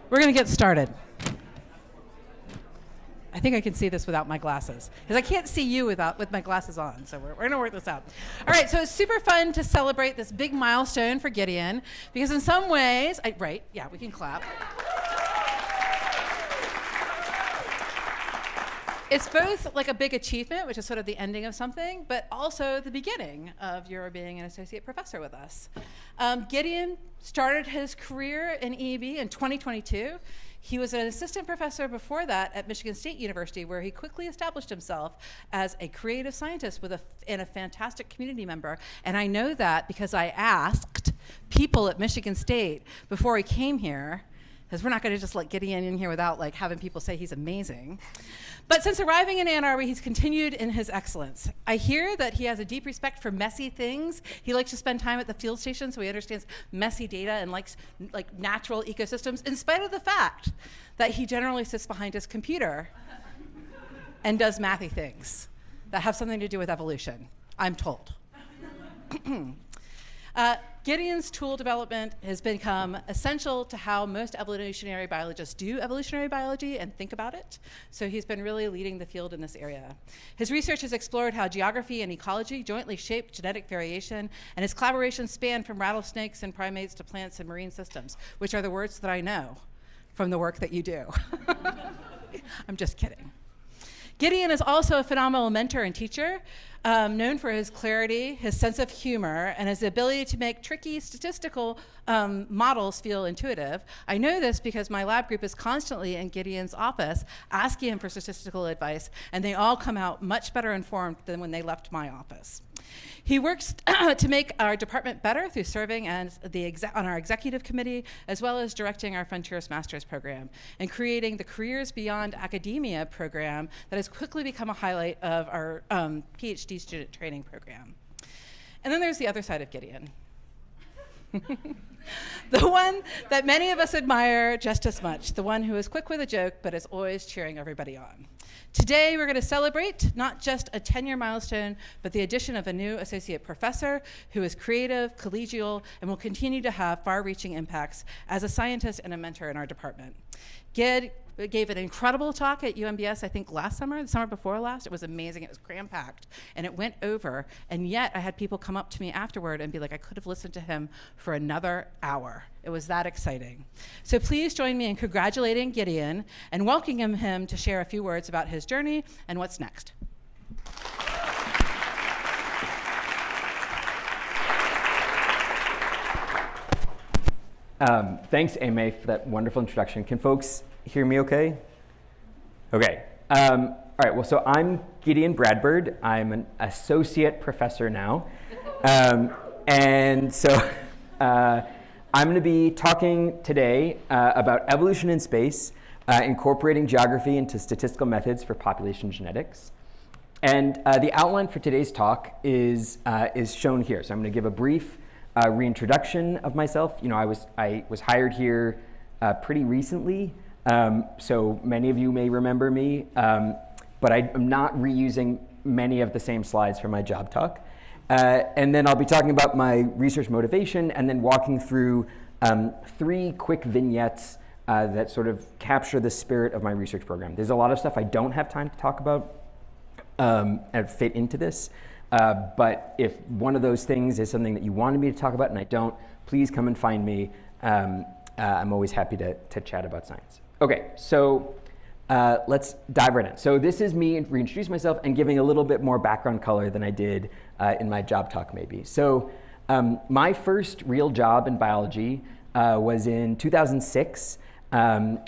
We're going to get started. I think I can see this without my glasses, because I can't see you with my glasses on, so we're going to work this out. All right, so it's super fun to celebrate this big milestone for Gideon, because in some ways, we can clap. It's both like a big achievement, which is sort of the ending of something, but also the beginning of your being an associate professor with us. Gideon started his career in EEB in 2022. He was an assistant professor before that at Michigan State University, where he quickly established himself as a creative scientist and a fantastic community member. And I know that because I asked people at Michigan State before he came here, because we're not going to just let Gideon in here without having people say he's amazing. But since arriving in Ann Arbor, he's continued in his excellence. I hear that he has a deep respect for messy things. He likes to spend time at the field station, so he understands messy data and likes natural ecosystems, in spite of the fact that he generally sits behind his computer and does mathy things that have something to do with evolution, I'm told. Gideon's tool development has become essential to how most evolutionary biologists do evolutionary biology and think about it. So he's been really leading the field in this area. His research has explored how geography and ecology jointly shape genetic variation, and his collaborations span from rattlesnakes and primates to plants and marine systems, which are the words that I know from the work that you do. I'm just kidding. Gideon is also a phenomenal mentor and teacher, known for his clarity, his sense of humor, and his ability to make tricky statistical models feel intuitive. I know this because my lab group is constantly in Gideon's office asking him for statistical advice, and they all come out much better informed than when they left my office. He works to make our department better through serving as on our executive committee, as well as directing our Frontiers Masters program and creating the Careers Beyond Academia program that has quickly become a highlight of our PhD student training program. And then there's the other side of Gideon. The one that many of us admire just as much, the one who is quick with a joke but is always cheering everybody on. Today we're going to celebrate not just a tenure milestone, but the addition of a new associate professor who is creative, collegial, and will continue to have far-reaching impacts as a scientist and a mentor in our department. Gid gave an incredible talk at UMBS, I think last summer, the summer before last. It was amazing. It was cram-packed, and it went over. And yet I had people come up to me afterward and be like, I could have listened to him for another hour. It was that exciting. So please join me in congratulating Gideon and welcoming him to share a few words about his journey and what's next. Thanks, Amy, for that wonderful introduction. Can folks hear me okay? Okay. All right, well, so I'm Gideon Bradburd. I'm an associate professor now. And so I'm going to be talking today about evolution in space, incorporating geography into statistical methods for population genetics. And the outline for today's talk is shown here. So I'm going to give a brief reintroduction of myself. You know, I was hired here pretty recently, so many of you may remember me, but I'm not reusing many of the same slides from my job talk. And then I'll be talking about my research motivation and then walking through 3 quick vignettes that sort of capture the spirit of my research program. There's a lot of stuff I don't have time to talk about and fit into this. But if one of those things is something that you wanted me to talk about and I don't, please come and find me. I'm always happy to chat about science. Okay, so let's dive right in. So this is me reintroducing myself and giving a little bit more background color than I did in my job talk maybe. So my first real job in biology was in 2006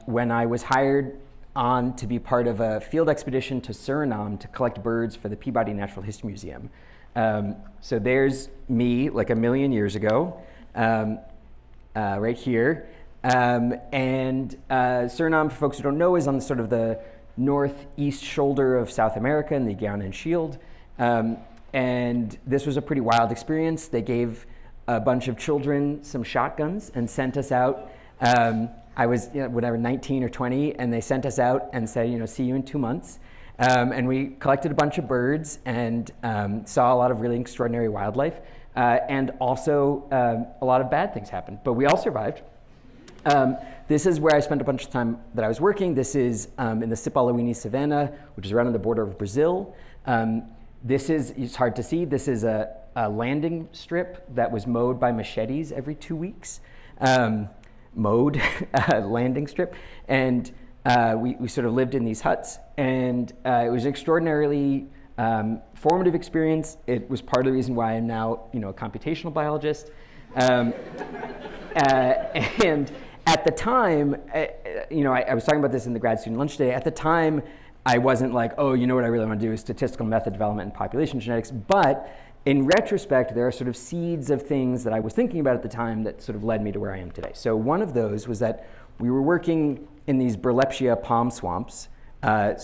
when I was hired on to be part of a field expedition to Suriname to collect birds for the Peabody Natural History Museum. So there's me like a million years ago, right here. And Suriname, for folks who don't know, is on the sort of the northeast shoulder of South America in the Guianan Shield. And this was a pretty wild experience. They gave a bunch of children some shotguns and sent us out. I was, whatever, 19 or 20, and they sent us out and said, see you in 2 months. And we collected a bunch of birds and saw a lot of really extraordinary wildlife. And also, a lot of bad things happened. But we all survived. This is where I spent a bunch of time that I was working. This is in the Cipolloini Savannah, which is right on the border of Brazil. It's hard to see, this is a landing strip that was mowed by machetes every 2 weeks. Landing strip. And we sort of lived in these huts. And it was an extraordinarily formative experience. It was part of the reason why I'm now, a computational biologist. And at the time, I was talking about this in the grad student lunch today. At the time, I wasn't like, oh, what I really want to do is statistical method development and population genetics. But in retrospect, there are sort of seeds of things that I was thinking about at the time that sort of led me to where I am today. So one of those was that we were working in these Burlepsia palm swamps,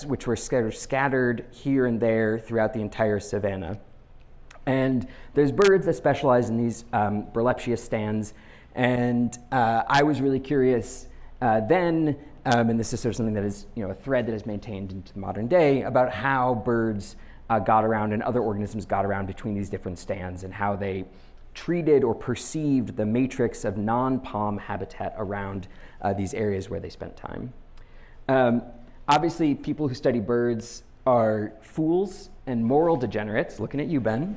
which were scattered here and there throughout the entire savanna. And there's birds that specialize in these Burlepsia stands. And I was really curious then, and this is sort of something that is a thread that is maintained into the modern day, about how birds got around and other organisms got around between these different stands and how they treated or perceived the matrix of non-palm habitat around these areas where they spent time. Obviously, people who study birds are fools and moral degenerates, looking at you, Ben.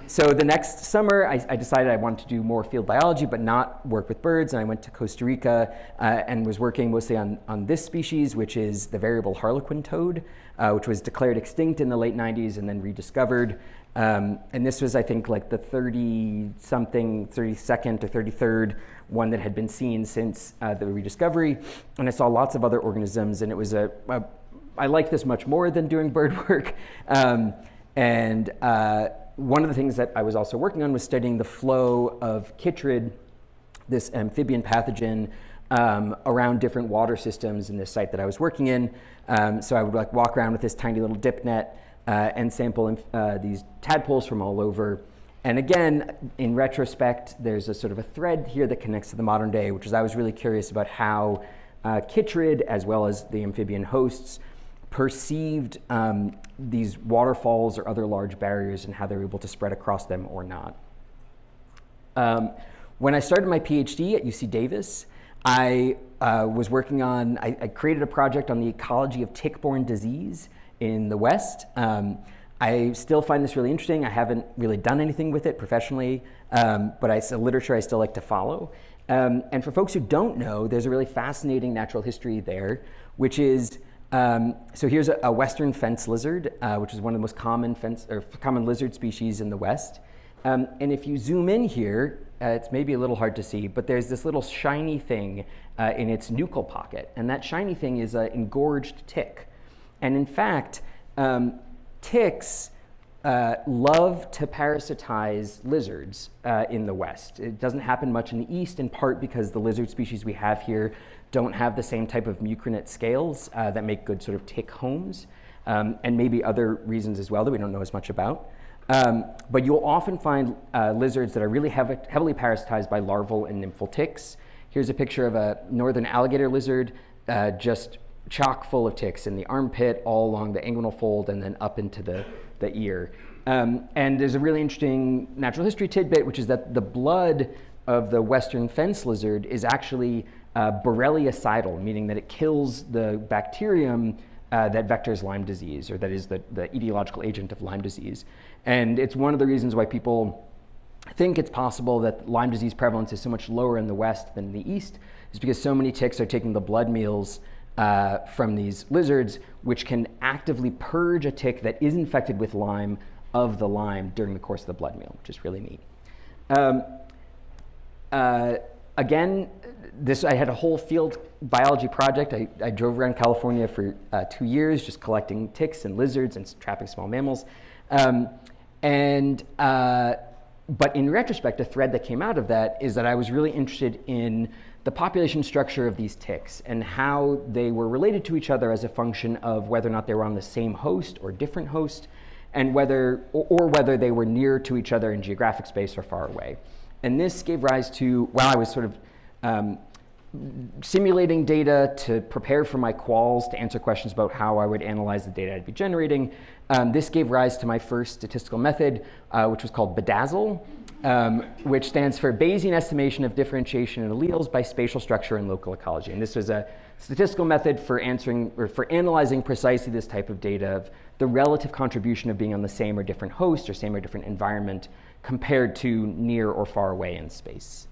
So the next summer, I decided I wanted to do more field biology, but not work with birds. And I went to Costa Rica and was working mostly on this species, which is the variable harlequin toad, which was declared extinct in the late 90s and then rediscovered. And this was, I think, like the 32nd or 33rd one that had been seen since the rediscovery. And I saw lots of other organisms, and it was I liked this much more than doing bird work. One of the things that I was also working on was studying the flow of chytrid, this amphibian pathogen, around different water systems in this site that I was working in. So I would walk around with this tiny little dip net and sample these tadpoles from all over. And again, in retrospect, there's a sort of a thread here that connects to the modern day, which is I was really curious about how chytrid, as well as the amphibian hosts, perceived these waterfalls or other large barriers and how they were able to spread across them or not. When I started my PhD at UC Davis, I was working on, I created a project on the ecology of tick-borne disease in the West. I still find this really interesting. I haven't really done anything with it professionally, but it's a literature I still like to follow. And for folks who don't know, there's a really fascinating natural history there, which is so here's a western fence lizard, which is one of the most common lizard species in the West. And if you zoom in here, it's maybe a little hard to see, but there's this little shiny thing in its nuchal pocket. And that shiny thing is an engorged tick. And in fact, ticks love to parasitize lizards in the West. It doesn't happen much in the East, in part because the lizard species we have here don't have the same type of mucronate scales that make good sort of tick homes, and maybe other reasons as well that we don't know as much about. But you'll often find lizards that are really heavily parasitized by larval and nymphal ticks. Here's a picture of a northern alligator lizard, just chock full of ticks in the armpit, all along the inguinal fold, and then up into the ear. And there's a really interesting natural history tidbit, which is that the blood of the western fence lizard is actually borreliocidal, meaning that it kills the bacterium that vectors Lyme disease, or that is the etiological agent of Lyme disease. And it's one of the reasons why people think it's possible that Lyme disease prevalence is so much lower in the West than in the East, is because so many ticks are taking the blood meals from these lizards, which can actively purge a tick that is infected with Lyme of the Lyme during the course of the blood meal, which is really neat. Again, I had a whole field biology project. I drove around California for 2 years, just collecting ticks and lizards and trapping small mammals. But in retrospect, a thread that came out of that is that I was really interested in the population structure of these ticks and how they were related to each other as a function of whether or not they were on the same host or different host, and whether they were near to each other in geographic space or far away. And this gave rise to, while I was sort of simulating data to prepare for my quals to answer questions about how I would analyze the data I'd be generating, this gave rise to my first statistical method, which was called Bedazzle. which stands for Bayesian estimation of differentiation in alleles by spatial structure and local ecology. And this was a statistical method for analyzing precisely this type of data of the relative contribution of being on the same or different host or same or different environment compared to near or far away in space.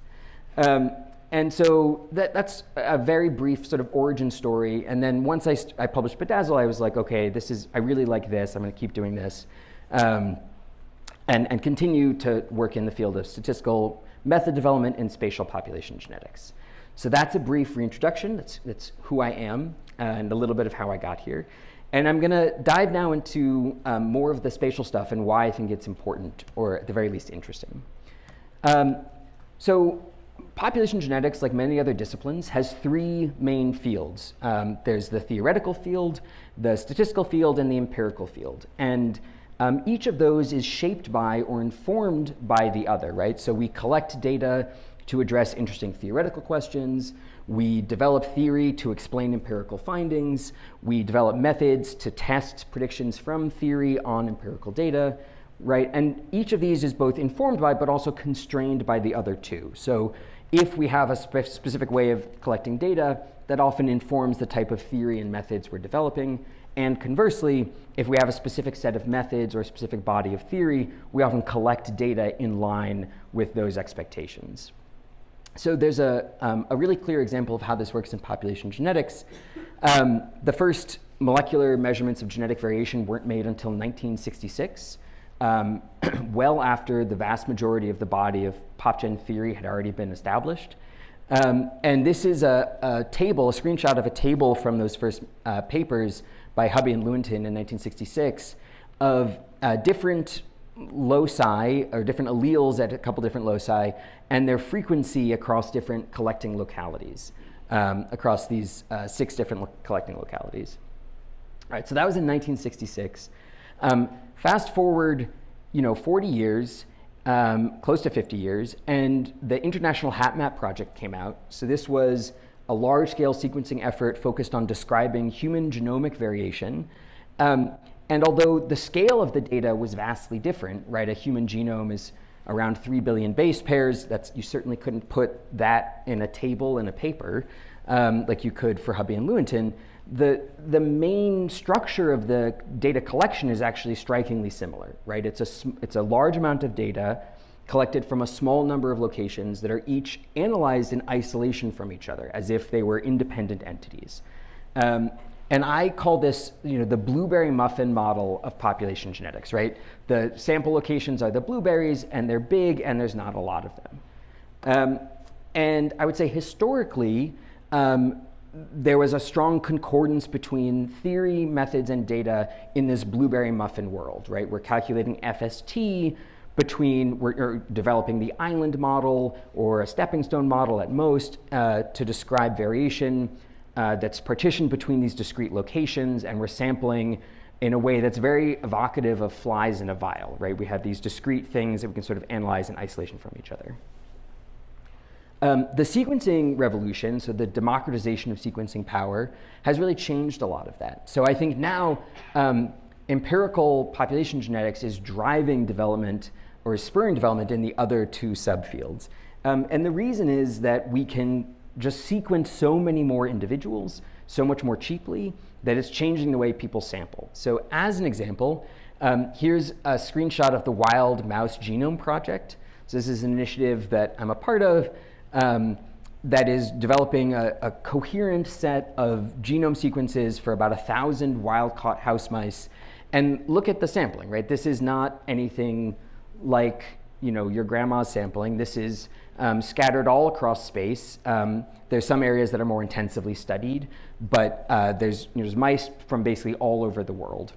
And so that's a very brief sort of origin story. And then once I published Bedazzle, I was like, okay, I really like this. I'm going to keep doing this. And continue to work in the field of statistical method development in spatial population genetics. So that's a brief reintroduction. That's who I am and a little bit of how I got here. And I'm going to dive now into more of the spatial stuff and why I think it's important, or at the very least interesting. So population genetics, like many other disciplines, has three main fields. There's the theoretical field, the statistical field, and the empirical field. And each of those is shaped by or informed by the other, right? So we collect data to address interesting theoretical questions. We develop theory to explain empirical findings. We develop methods to test predictions from theory on empirical data, right? And each of these is both informed by but also constrained by the other two. So if we have a specific way of collecting data, that often informs the type of theory and methods we're developing. And conversely, if we have a specific set of methods or a specific body of theory, we often collect data in line with those expectations. So there's a really clear example of how this works in population genetics. The first molecular measurements of genetic variation weren't made until 1966, well after the vast majority of the body of popgen theory had already been established. And this is a screenshot of a table from those first papers by Hubby and Lewontin in 1966 of different loci or different alleles at a couple different loci and their frequency across different collecting localities, across these 6 different collecting localities. All right, so that was in 1966. Fast forward, 40 years, close to 50 years, and the International HapMap project came out. So this was a large-scale sequencing effort focused on describing human genomic variation. And although the scale of the data was vastly different, right? A human genome is around 3 billion base pairs. You certainly couldn't put that in a table in a paper like you could for Hubby and Lewontin. The main structure of the data collection is actually strikingly similar, right? It's a large amount of data collected from a small number of locations that are each analyzed in isolation from each other, as if they were independent entities. And I call this, the blueberry muffin model of population genetics, right? The sample locations are the blueberries, and they're big, and there's not a lot of them. And I would say historically, there was a strong concordance between theory, methods, and data in this blueberry muffin world, right? We're calculating FST we're developing the island model or a stepping stone model at most to describe variation that's partitioned between these discrete locations, and we're sampling in a way that's very evocative of flies in a vial, right? We have these discrete things that we can sort of analyze in isolation from each other. The sequencing revolution, so the democratization of sequencing power, has really changed a lot of that. So I think now empirical population genetics is driving development or spurring development in the other 2 subfields. And the reason is that we can just sequence so many more individuals so much more cheaply that it's changing the way people sample. So as an example, here's a screenshot of the Wild Mouse Genome Project. So this is an initiative that I'm a part of that is developing a coherent set of genome sequences for about 1,000 wild-caught house mice. And look at the sampling, right? This is not anything like your grandma's sampling. This is scattered all across space. There's some areas that are more intensively studied, but there's mice from basically all over the world.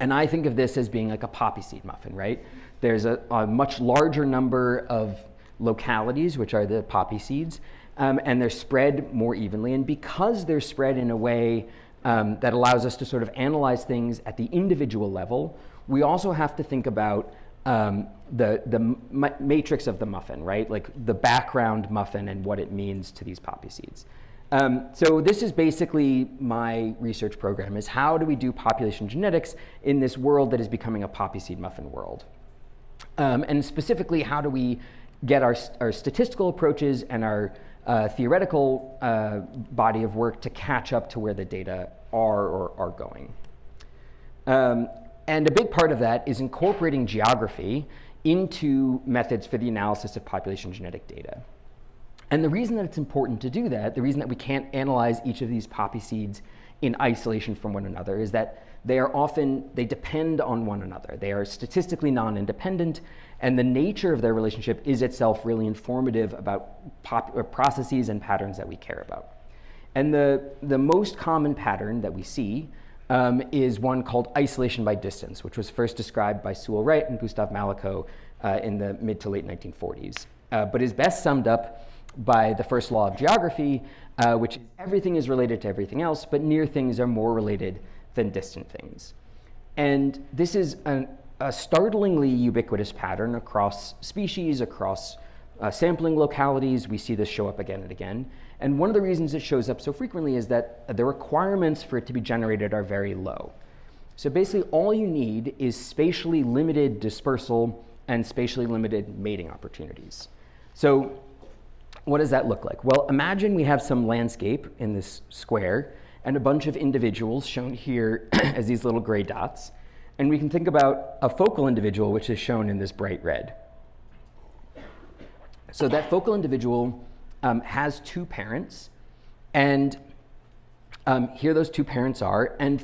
And I think of this as being like a poppy seed muffin, right? There's a much larger number of localities, which are the poppy seeds, and they're spread more evenly. And because they're spread in a way that allows us to sort of analyze things at the individual level, we also have to think about the matrix of the muffin, right? Like the background muffin and what it means to these poppy seeds. So this is basically my research program, is how do we do population genetics in this world that is becoming a poppy seed muffin world? And specifically, how do we get our statistical approaches and our theoretical body of work to catch up to where the data are or are going. And a big part of that is incorporating geography into methods for the analysis of population genetic data. And the reason that it's important to do that, the reason that we can't analyze each of these poppy seeds in isolation from one another, is that they depend on one another. They are statistically non-independent, and the nature of their relationship is itself really informative about processes and patterns that we care about. And the most common pattern that we see is one called isolation by distance, which was first described by Sewell Wright and Gustav Maleko in the mid to late 1940s, but is best summed up by the first law of geography, which is everything is related to everything else, but near things are more related than distant things. And this is a startlingly ubiquitous pattern across species, across sampling localities. We see this show up again and again. And one of the reasons it shows up so frequently is that the requirements for it to be generated are very low. So basically all you need is spatially limited dispersal and spatially limited mating opportunities. So what does that look like? Well, imagine we have some landscape in this square and a bunch of individuals shown here as these little gray dots. And we can think about a focal individual, which is shown in this bright red. So that focal individual has two parents, and here those two parents are. And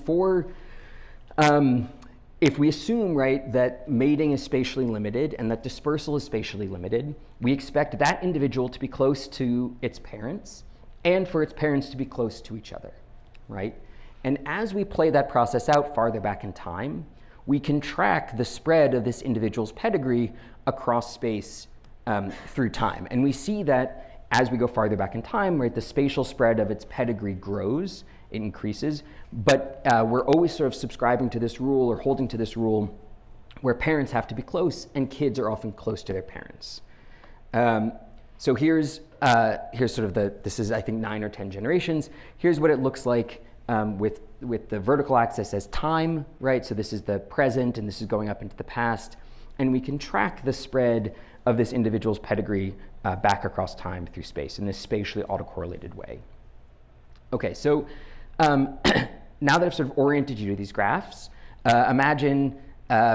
if we assume, right, that mating is spatially limited and that dispersal is spatially limited, we expect that individual to be close to its parents and for its parents to be close to each other, right? And as we play that process out farther back in time, we can track the spread of this individual's pedigree across space through time. And we see that as we go farther back in time, right, the spatial spread of its pedigree grows, it increases, but we're always sort of subscribing to this rule or holding to this rule where parents have to be close and kids are often close to their parents. So here's sort of this is I think 9 or 10 generations. Here's what it looks like with the vertical axis as time, right? So this is the present and this is going up into the past. And we can track the spread of this individual's pedigree back across time through space in this spatially autocorrelated way. Okay, so now that I've sort of oriented you to these graphs, imagine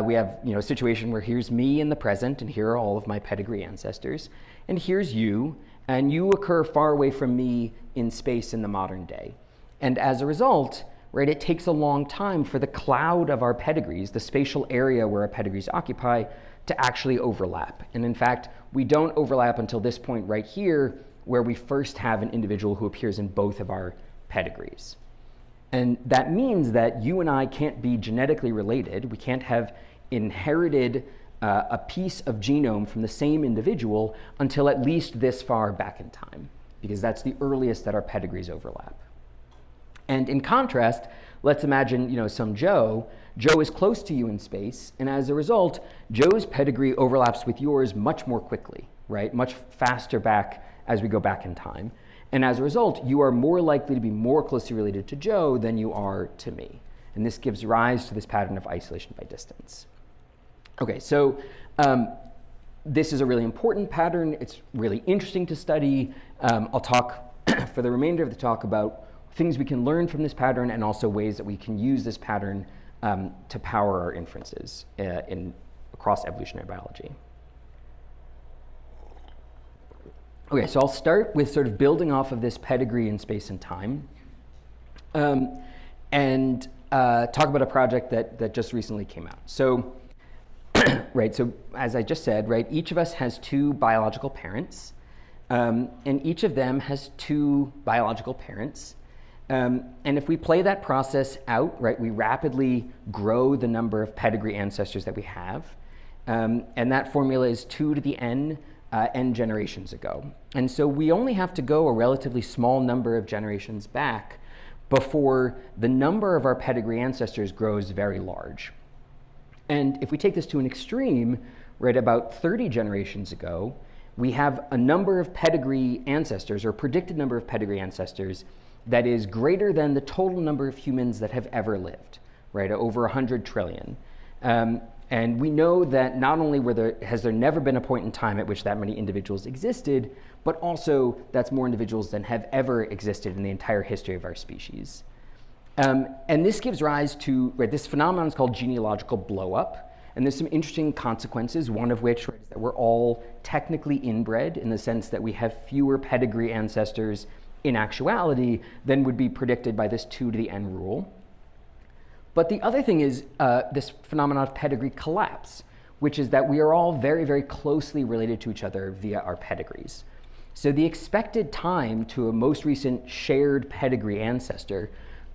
we have a situation where here's me in the present and here are all of my pedigree ancestors, and here's you, and you occur far away from me in space in the modern day. And as a result, right, it takes a long time for the cloud of our pedigrees, the spatial area where our pedigrees occupy, to actually overlap. And in fact, we don't overlap until this point right here, where we first have an individual who appears in both of our pedigrees. And that means that you and I can't be genetically related. We can't have inherited a piece of genome from the same individual until at least this far back in time, because that's the earliest that our pedigrees overlap. And in contrast, let's imagine some Joe. Joe is close to you in space, and as a result, Joe's pedigree overlaps with yours much more quickly, right? Much faster back as we go back in time. And as a result, you are more likely to be more closely related to Joe than you are to me. And this gives rise to this pattern of isolation by distance. Okay, so this is a really important pattern. It's really interesting to study. I'll talk for the remainder of the talk about things we can learn from this pattern and also ways that we can use this pattern to power our inferences across evolutionary biology. Okay, so I'll start with sort of building off of this pedigree in space and time and talk about a project that just recently came out. So, right, so as I just said, right, each of us has two biological parents, and each of them has two biological parents. And if we play that process out, right, we rapidly grow the number of pedigree ancestors that we have. And that formula is 2 to the n generations ago. And so we only have to go a relatively small number of generations back before the number of our pedigree ancestors grows very large. And if we take this to an extreme, right, about 30 generations ago, we have a number of pedigree ancestors, or predicted number of pedigree ancestors, that is greater than the total number of humans that have ever lived, right, over 100 trillion. And we know that not only has there never been a point in time at which that many individuals existed, but also that's more individuals than have ever existed in the entire history of our species. And this gives rise to, this phenomenon is called genealogical blow-up. And there's some interesting consequences, one of which is that we're all technically inbred in the sense that we have fewer pedigree ancestors in actuality than would be predicted by this 2 to the n rule. But the other thing is this phenomenon of pedigree collapse, which is that we are all very, very closely related to each other via our pedigrees. So the expected time to a most recent shared pedigree ancestor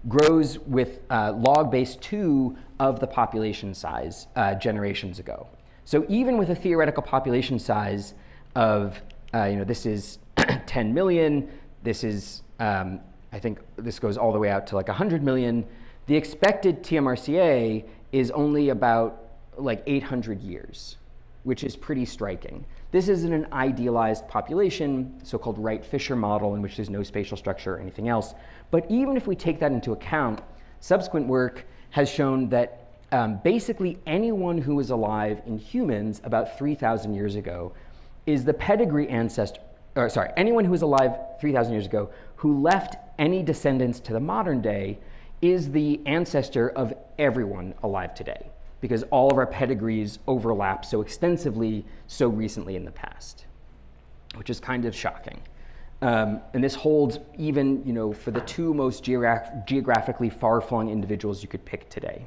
grows with log base 2 of the population size generations ago. So even with a theoretical population size of, this is 10 million, this is, I think this goes all the way out to like 100 million, the expected TMRCA is only about like 800 years, which is pretty striking. This isn't an idealized population, so-called Wright-Fisher model, in which there's no spatial structure or anything else. But even if we take that into account, subsequent work has shown that basically anyone who was alive in humans about 3,000 years ago is the pedigree ancestor, anyone who was alive 3,000 years ago who left any descendants to the modern day is the ancestor of everyone alive today, because all of our pedigrees overlap so extensively so recently in the past, which is kind of shocking. And this holds even for the 2 most geographically far-flung individuals you could pick today.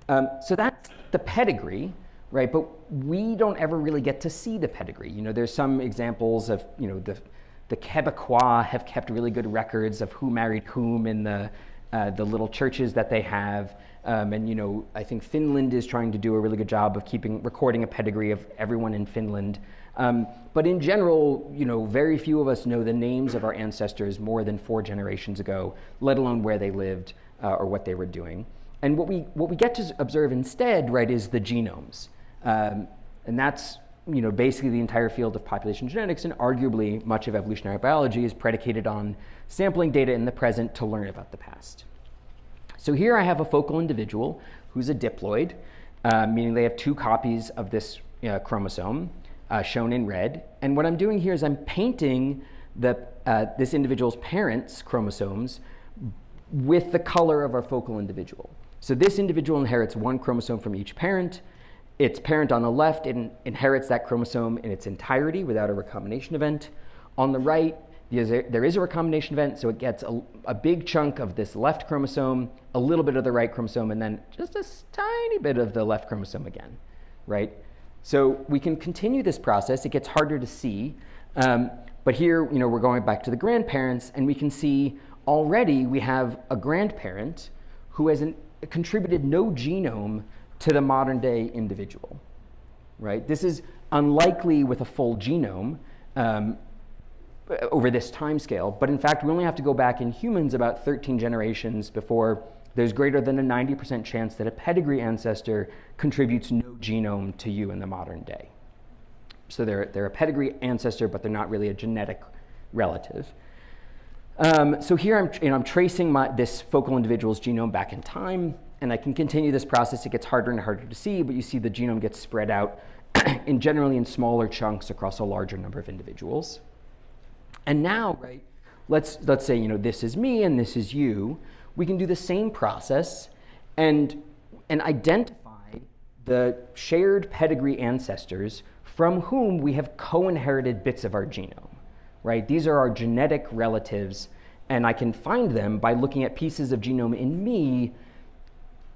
So that's the pedigree, right? But we don't ever really get to see the pedigree. There's some examples of, the Quebecois have kept really good records of who married whom in the little churches that they have. And I think Finland is trying to do a really good job of recording a pedigree of everyone in Finland. But in general, very few of us know the names of our ancestors more than 4 generations ago, let alone where they lived or what they were doing. And what we get to observe instead, right, is the genomes. And that's basically the entire field of population genetics, and arguably much of evolutionary biology is predicated on sampling data in the present to learn about the past. So here I have a focal individual who's a diploid, meaning they have 2 copies of this chromosome shown in red. And what I'm doing here is I'm painting this individual's parents' chromosomes with the color of our focal individual. So this individual inherits 1 chromosome from each parent. Its parent on the left inherits that chromosome in its entirety without a recombination event. On the right, there is a recombination event, so it gets a big chunk of this left chromosome, a little bit of the right chromosome, and then just a tiny bit of the left chromosome again, right? So we can continue this process. It gets harder to see, but here, we're going back to the grandparents, and we can see already we have a grandparent who has contributed no genome to the modern day individual, right? This is unlikely with a full genome over this time scale, but in fact, we only have to go back in humans about 13 generations before there's greater than a 90% chance that a pedigree ancestor contributes no genome to you in the modern day. So they're a pedigree ancestor, but they're not really a genetic relative. So here I'm tracing this focal individual's genome back in time, and I can continue this process. It gets harder and harder to see, but you see the genome gets spread out generally in smaller chunks across a larger number of individuals. And now, right, let's say this is me and this is you. We can do the same process and identify the shared pedigree ancestors from whom we have co-inherited bits of our genome, right? These are our genetic relatives, and I can find them by looking at pieces of genome in me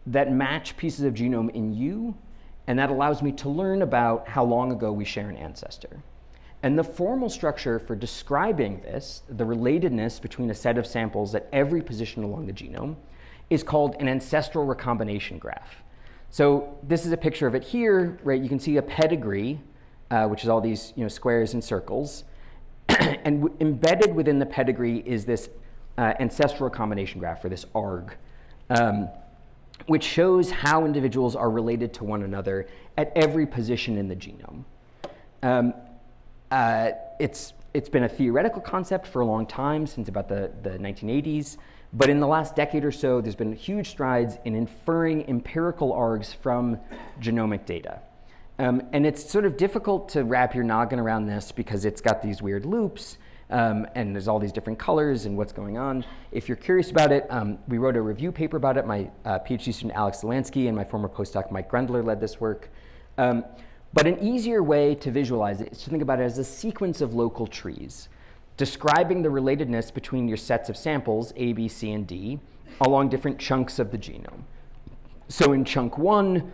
that match pieces of genome in you, and that allows me to learn about how long ago we share an ancestor. And the formal structure for describing this, the relatedness between a set of samples at every position along the genome, is called an ancestral recombination graph. So this is a picture of it here, right? You can see a pedigree, which is all these squares and circles. And embedded within the pedigree is this ancestral recombination graph, or this ARG, which shows how individuals are related to one another at every position in the genome. It's it's been a theoretical concept for a long time, since about the 1980s. But in the last decade or so, there's been huge strides in inferring empirical ARGs from genomic data. And it's sort of difficult to wrap your noggin around this because it's got these weird loops, and there's all these different colors and what's going on. If you're curious about it, we wrote a review paper about it. My PhD student Alex Zelansky and my former postdoc Mike Grundler led this work. But an easier way to visualize it is to think about it as a sequence of local trees, describing the relatedness between your sets of samples, A, B, C, and D, along different chunks of the genome. So in chunk 1,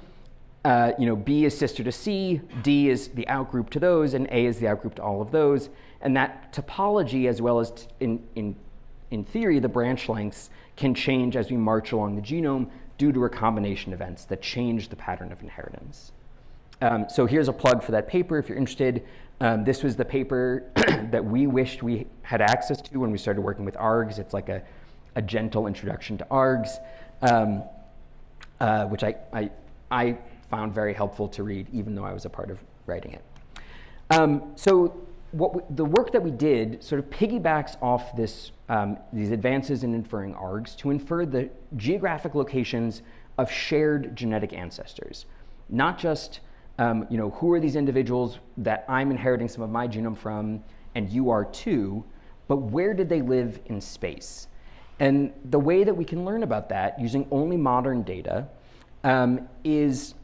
B is sister to C, D is the outgroup to those, and A is the outgroup to all of those. And that topology, as well as in theory, the branch lengths can change as we march along the genome due to recombination events that change the pattern of inheritance. So here's a plug for that paper if you're interested. This was the paper that we wished we had access to when we started working with ARGs. It's like a gentle introduction to ARGs, which I found very helpful to read, even though I was a part of writing it. So the work that we did sort of piggybacks off these advances in inferring ARGs to infer the geographic locations of shared genetic ancestors, not just who are these individuals that I'm inheriting some of my genome from, and you are too, but where did they live in space? And the way that we can learn about that using only modern data is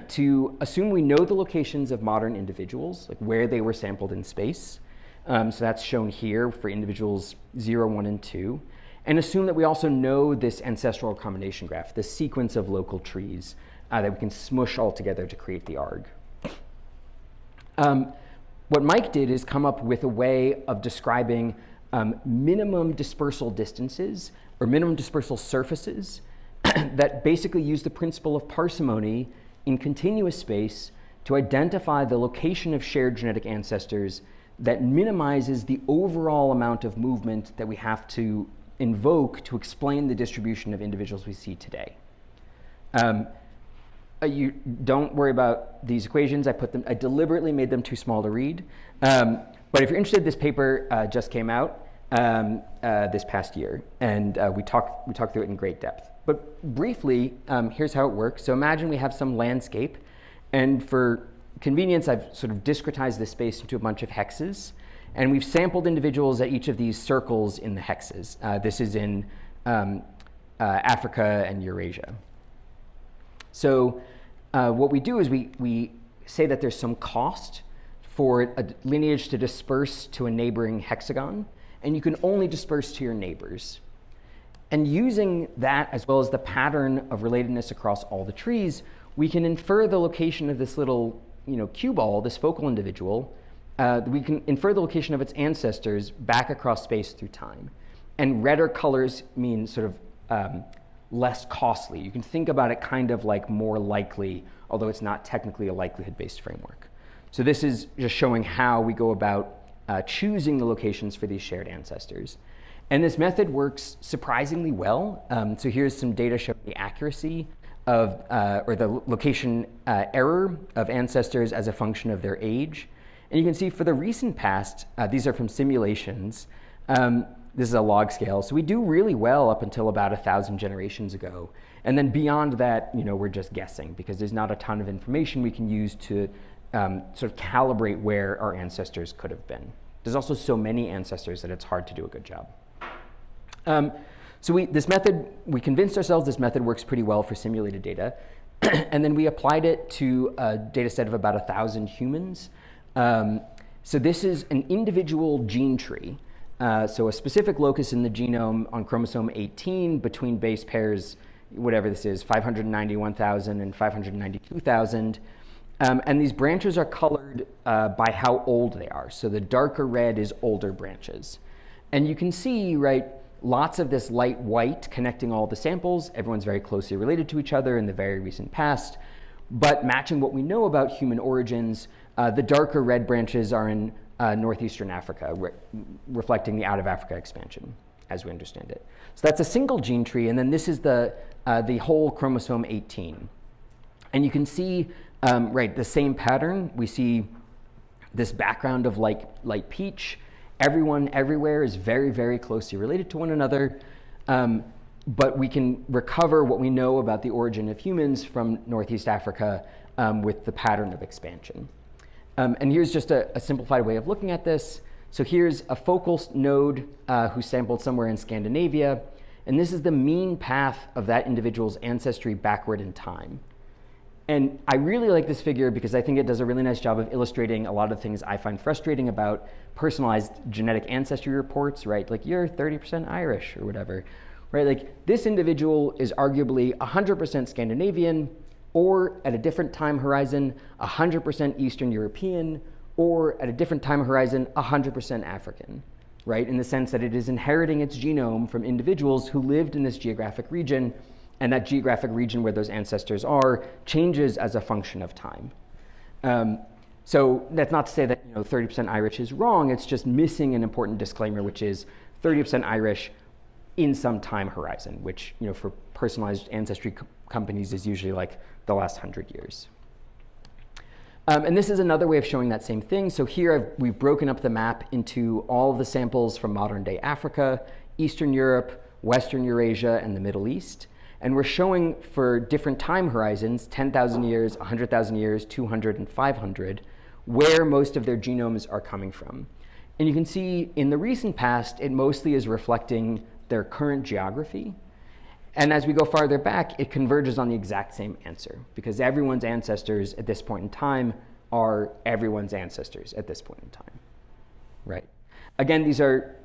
to assume we know the locations of modern individuals, like where they were sampled in space. So that's shown here for individuals 0, 1, and 2. And assume that we also know this ancestral recombination graph, this sequence of local trees that we can smush all together to create the ARG. What Mike did is come up with a way of describing minimum dispersal distances or minimum dispersal surfaces that basically use the principle of parsimony in continuous space to identify the location of shared genetic ancestors that minimizes the overall amount of movement that we have to invoke to explain the distribution of individuals we see today. You don't worry about these equations. I deliberately made them too small to read. But if you're interested, this paper just came out this past year, and we talked through it in great depth. But briefly, here's how it works. So imagine we have some landscape, and for convenience, I've sort of discretized this space into a bunch of hexes, and we've sampled individuals at each of these circles in the hexes. This is in Africa and Eurasia. So what we do is we say that there's some cost for a lineage to disperse to a neighboring hexagon, and you can only disperse to your neighbors. And using that, as well as the pattern of relatedness across all the trees, we can infer the location of this little cue ball, this focal individual. We can infer the location of its ancestors back across space through time. And redder colors mean sort of less costly. You can think about it kind of like more likely, although it's not technically a likelihood-based framework. So this is just showing how we go about choosing the locations for these shared ancestors. And this method works surprisingly well. So here's some data showing the accuracy of, or the location error of ancestors as a function of their age. And you can see for the recent past, these are from simulations. This is a log scale. So we do really well up until about 1,000 generations ago. And then beyond that, we're just guessing because there's not a ton of information we can use to sort of calibrate where our ancestors could have been. There's also so many ancestors that it's hard to do a good job. So we convinced ourselves this method works pretty well for simulated data. And then we applied it to a data set of about 1,000 humans. So this is an individual gene tree. So a specific locus in the genome on chromosome 18 between base pairs, whatever this is, 591,000 and 592,000. And these branches are colored by how old they are. So the darker red is older branches. And you can see, right, lots of this light white connecting all the samples. Everyone's very closely related to each other in the very recent past. But matching what we know about human origins, the darker red branches are in northeastern Africa, reflecting the out of Africa expansion, as we understand it. So that's a single gene tree, and then this is the whole chromosome 18. And you can see, right, the same pattern. We see this background of light peach, everyone everywhere is very, very closely related to one another, but we can recover what we know about the origin of humans from Northeast Africa with the pattern of expansion. And here's just a simplified way of looking at this. So here's a focal node who sampled somewhere in Scandinavia, and this is the mean path of that individual's ancestry backward in time. And I really like this figure because I think it does a really nice job of illustrating a lot of things I find frustrating about personalized genetic ancestry reports, right? Like, you're 30% Irish or whatever, right? Like, this individual is arguably 100% Scandinavian, or at a different time horizon, 100% Eastern European, or at a different time horizon, 100% African, right? In the sense that it is inheriting its genome from individuals who lived in this geographic region, and that geographic region where those ancestors are changes as a function of time. So that's not to say that 30% Irish is wrong, it's just missing an important disclaimer, which is 30% Irish in some time horizon, which for personalized ancestry companies is usually like the last 100 years. And this is another way of showing that same thing. So here we've broken up the map into all of the samples from modern day Africa, Eastern Europe, Western Eurasia, and the Middle East. And we're showing for different time horizons, 10,000 years, 100,000 years, 200, and 500, where most of their genomes are coming from. And you can see in the recent past, it mostly is reflecting their current geography. And as we go farther back, it converges on the exact same answer, because everyone's ancestors at this point in time are everyone's ancestors at this point in time, right? Again, these are,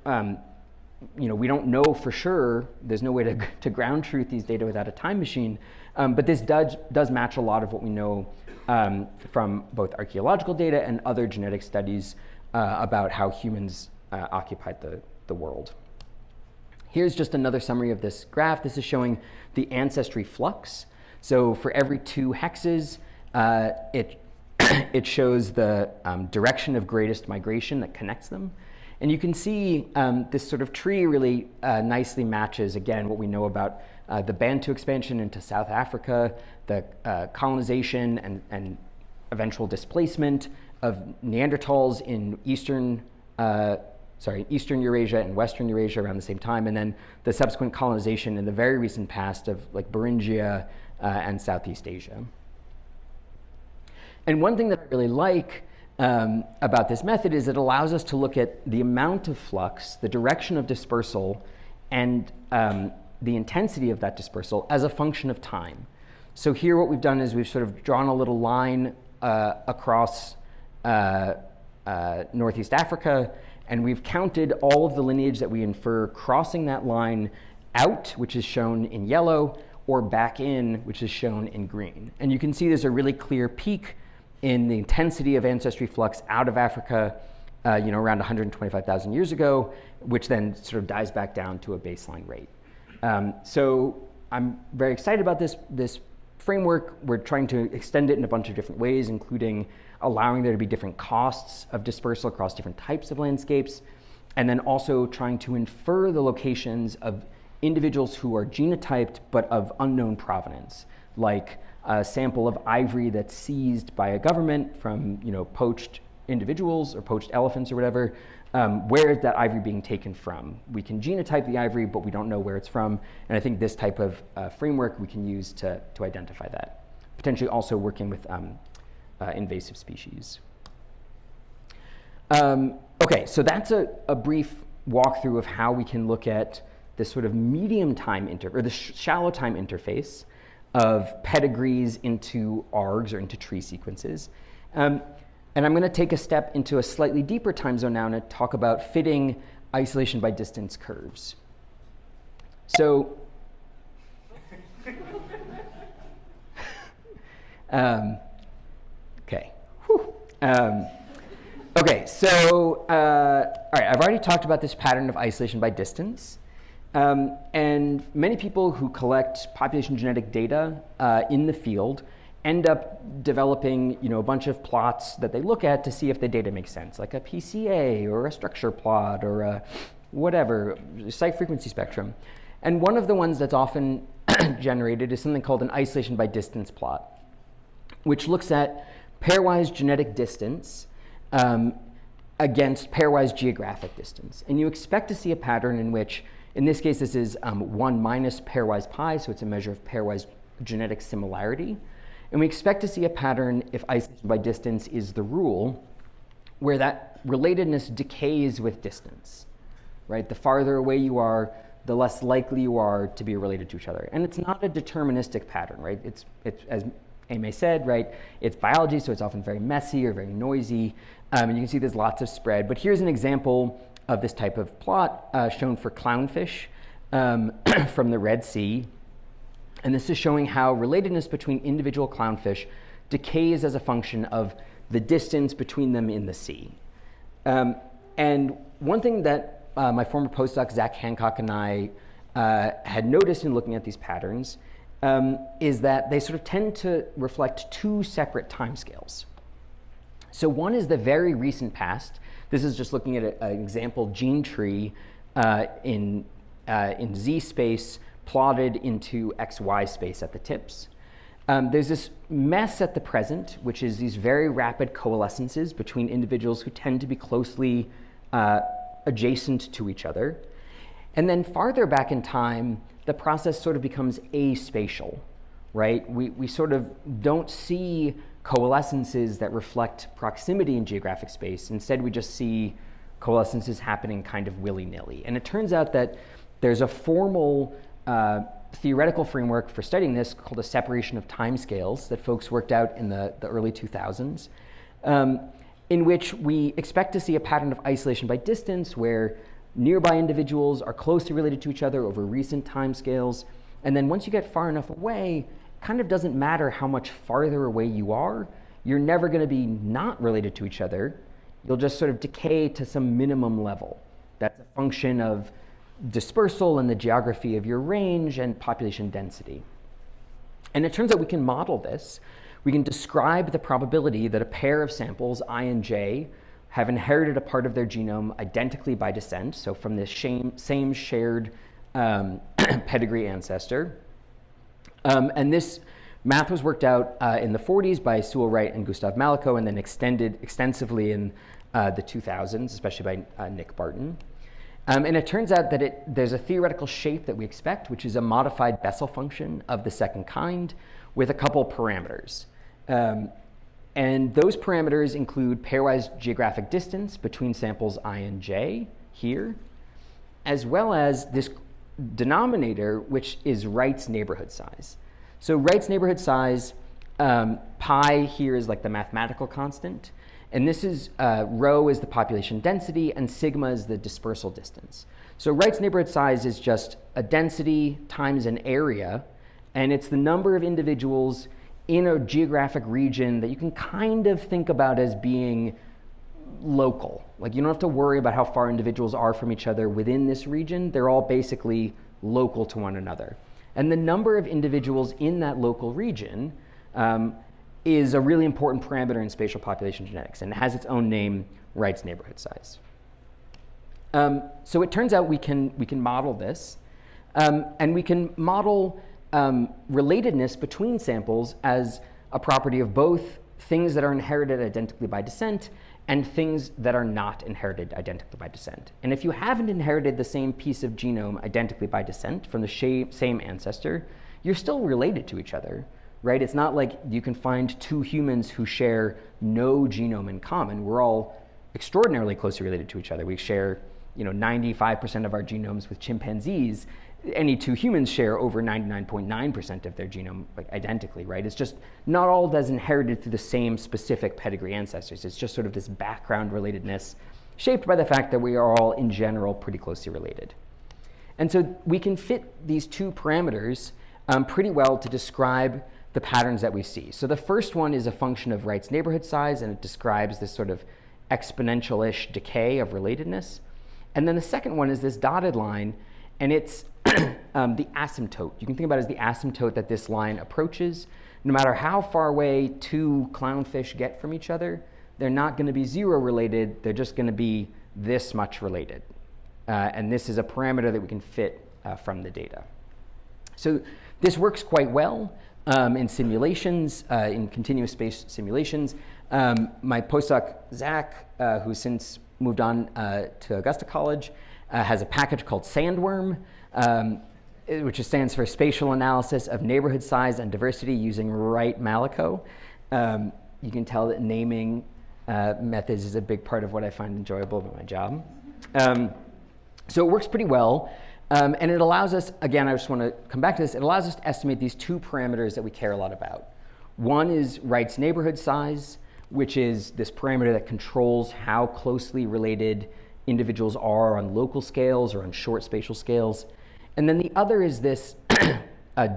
we don't know for sure. There's no way to ground truth these data without a time machine, but this does match a lot of what we know from both archaeological data and other genetic studies about how humans occupied the world. Here's just another summary of this graph. This is showing the ancestry flux. So for every 2 hexes, it shows the direction of greatest migration that connects them. And you can see this sort of tree really nicely matches, again, what we know about the Bantu expansion into South Africa, the colonization and eventual displacement of Neanderthals in Eastern Eurasia and Western Eurasia around the same time, and then the subsequent colonization in the very recent past of like Beringia and Southeast Asia. And one thing that I really like about this method is it allows us to look at the amount of flux, the direction of dispersal, and the intensity of that dispersal as a function of time. So here what we've done is we've sort of drawn a little line across Northeast Africa, and we've counted all of the lineage that we infer crossing that line out, which is shown in yellow, or back in, which is shown in green. And you can see there's a really clear peak in the intensity of ancestry flux out of Africa, around 125,000 years ago, which then sort of dies back down to a baseline rate. So I'm very excited about this framework. We're trying to extend it in a bunch of different ways, including allowing there to be different costs of dispersal across different types of landscapes, and then also trying to infer the locations of individuals who are genotyped but of unknown provenance, like a sample of ivory that's seized by a government from poached individuals or poached elephants or whatever. Where is that ivory being taken from? We can genotype the ivory, but we don't know where it's from. And I think this type of framework we can use to identify that. Potentially also working with invasive species. Okay, so that's a brief walkthrough of how we can look at this sort of medium time or the shallow time interface of pedigrees into ARGs or into tree sequences. And I'm going to take a step into a slightly deeper time zone now and talk about fitting isolation by distance curves. So, okay. Okay, so, all right, I've already talked about this pattern of isolation by distance. And many people who collect population genetic data in the field end up developing, a bunch of plots that they look at to see if the data makes sense, like a PCA or a structure plot or a whatever, site frequency spectrum. And one of the ones that's often generated is something called an isolation by distance plot, which looks at pairwise genetic distance against pairwise geographic distance. And you expect to see a pattern in which, in this case, this is 1 minus pairwise pi, so it's a measure of pairwise genetic similarity. And we expect to see a pattern if isolation by distance is the rule, where that relatedness decays with distance, right? The farther away you are, the less likely you are to be related to each other. And it's not a deterministic pattern, right? It's as Aimee said, right? It's biology, so it's often very messy or very noisy. And you can see there's lots of spread. But here's an example of this type of plot shown for clownfish from the Red Sea. And this is showing how relatedness between individual clownfish decays as a function of the distance between them in the sea. And one thing that my former postdoc, Zach Hancock, and I had noticed in looking at these patterns is that they sort of tend to reflect two separate timescales. So one is the very recent past. This is just looking at an example gene tree in Z space plotted into XY space at the tips. There's this mess at the present, which is these very rapid coalescences between individuals who tend to be closely adjacent to each other. And then farther back in time, the process sort of becomes aspatial, right? We sort of don't see coalescences that reflect proximity in geographic space. Instead, we just see coalescences happening kind of willy-nilly. And it turns out that there's a formal theoretical framework for studying this called a separation of timescales that folks worked out in the early 2000s, in which we expect to see a pattern of isolation by distance where nearby individuals are closely related to each other over recent timescales. And then once you get far enough away, it kind of doesn't matter how much farther away you are. You're never going to be not related to each other. You'll just sort of decay to some minimum level. That's a function of dispersal and the geography of your range and population density. And it turns out we can model this. We can describe the probability that a pair of samples, I and J, have inherited a part of their genome identically by descent, so from the same shared pedigree ancestor. And this math was worked out in the 40s by Sewell Wright and Gustav Maleko, and then extended extensively in the 2000s, especially by Nick Barton. And it turns out that there's a theoretical shape that we expect, which is a modified Bessel function of the second kind with a couple parameters. And those parameters include pairwise geographic distance between samples I and J here, as well as this denominator, which is Wright's neighborhood size. So Wright's neighborhood size, pi here is like the mathematical constant. And this is rho is the population density, and sigma is the dispersal distance. So Wright's neighborhood size is just a density times an area, and it's the number of individuals in a geographic region that you can kind of think about as being local. Like, you don't have to worry about how far individuals are from each other within this region. They're all basically local to one another. And the number of individuals in that local region is a really important parameter in spatial population genetics, and it has its own name, Wright's neighborhood size. So it turns out we can model this, and we can model relatedness between samples as a property of both things that are inherited identically by descent and things that are not inherited identically by descent. And if you haven't inherited the same piece of genome identically by descent from the same ancestor, you're still related to each other, right? It's not like you can find two humans who share no genome in common. We're all extraordinarily closely related to each other. We share 95% of our genomes with chimpanzees. Any two humans share over 99.9% of their genome identically, right? It's just not all that's inherited through the same specific pedigree ancestors. It's just sort of this background relatedness shaped by the fact that we are all, in general, pretty closely related. And so we can fit these two parameters pretty well to describe the patterns that we see. So the first one is a function of Wright's neighborhood size, and it describes this sort of exponential-ish decay of relatedness. And then the second one is this dotted line, and it's the asymptote. You can think about it as the asymptote that this line approaches. No matter how far away two clownfish get from each other, they're not going to be zero related. They're just going to be this much related. And this is a parameter that we can fit from the data. So this works quite well in simulations, in continuous space simulations. My postdoc, Zach, who's since moved on to Augusta College, has a package called Sandworm, which stands for Spatial Analysis of Neighborhood Size and Diversity using Wright Malico. You can tell that naming methods is a big part of what I find enjoyable about my job. So it works pretty well. And it allows us, again, I just want to come back to this, it allows us to estimate these two parameters that we care a lot about. One is Wright's neighborhood size, which is this parameter that controls how closely related individuals are on local scales or on short spatial scales. And then the other is this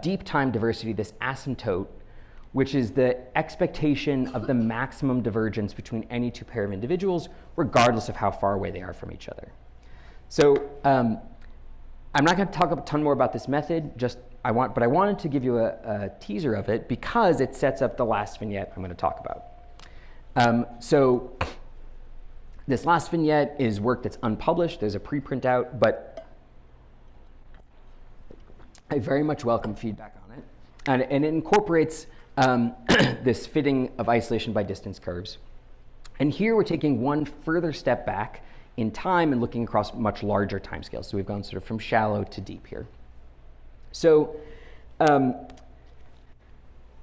deep time diversity, this asymptote, which is the expectation of the maximum divergence between any two pair of individuals, regardless of how far away they are from each other. So I'm not going to talk a ton more about this method, but I wanted to give you a teaser of it because it sets up the last vignette I'm going to talk about. So this last vignette is work that's unpublished. There's a preprint out, but I very much welcome feedback on it. And it incorporates this fitting of isolation by distance curves. And here we're taking one further step back in time and looking across much larger timescales. So we've gone sort of from shallow to deep here. So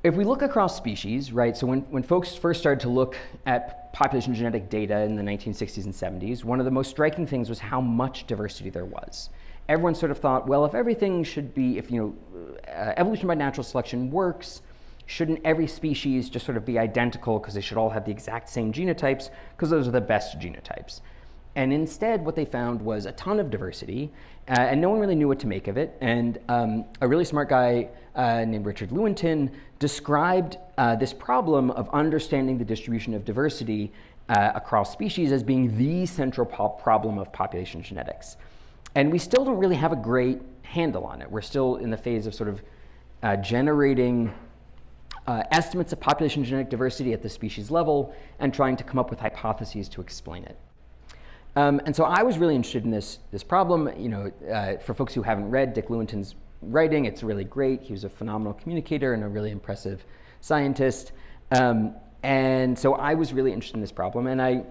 if we look across species, right, so when folks first started to look at population genetic data in the 1960s and 70s, one of the most striking things was how much diversity there was. Everyone sort of thought, well, if everything should be, if evolution by natural selection works, shouldn't every species just sort of be identical because they should all have the exact same genotypes because those are the best genotypes? And instead, what they found was a ton of diversity, and no one really knew what to make of it. And a really smart guy named Richard Lewontin described this problem of understanding the distribution of diversity across species as being the central problem of population genetics. And we still don't really have a great handle on it. We're still in the phase of sort of generating estimates of population genetic diversity at the species level and trying to come up with hypotheses to explain it. And so I was really interested in this problem. For folks who haven't read Dick Lewontin's writing, it's really great. He was a phenomenal communicator and a really impressive scientist. And so I was really interested in this problem, and I